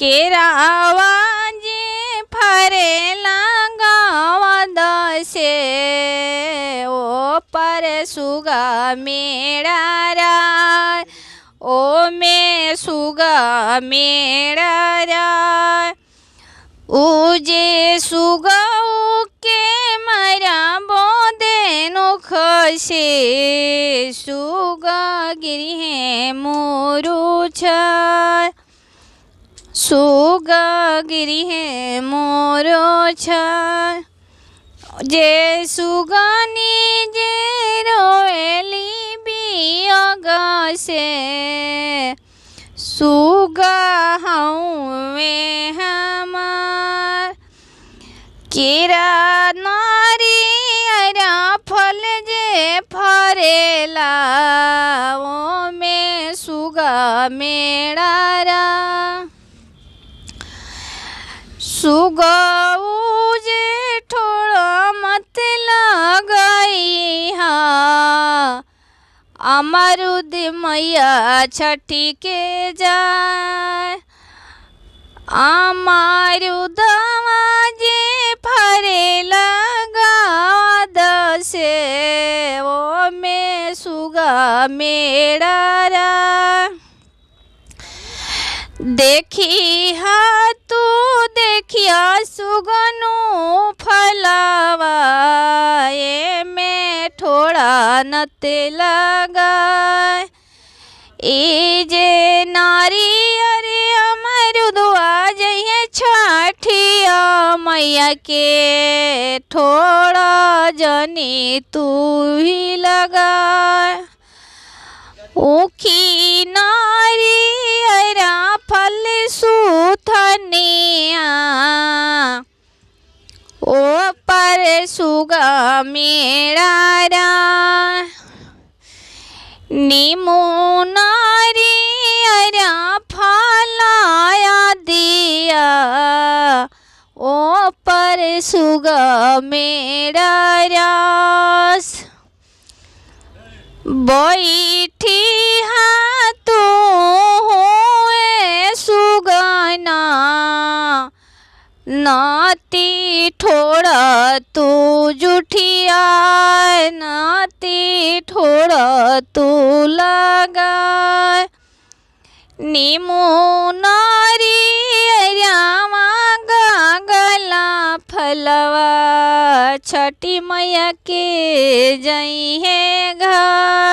केरावा जे फरेला गावा दसे ओ पर सुगा मेळारा ओ में सुगा मेळारा उजे सुगा के मरा बोदे नो खसे सुगा गिरी है मोरू छर सुगा गिरी है मोरो छर जे सुगानी जे रोएली भी अगसे सुगा हऊँ हमार केरा नारी अरा फल जे फरेला ओ में सुगा मेळारा सुगा जे ठोड़ा मत लगाई हा अमरुद मैया छठी के जाए अमरुद जे फरेला गावा दसे ओ में सुगा मेळारा देखी हा तू देखिया सुगनु फलावा ये में ठोड़ा नत लगाए ए जे नारी अरे अमरुदवा जइए छठिया मैया के ठोड़ा जनी तू ही लगाए ऊखी नारी अरा फल सुथनिया ओ पर सुगा मेळारा नीमू नारी अरा फलाया दिया ओ पर सुगा मेळारा बैठी हा तू होए सुगना नाती ठोड़ा तू जुठिया नाती ठोड़ा तू लगा नीमू नारी रामा गला फलवा छठी मैया के जई है घर।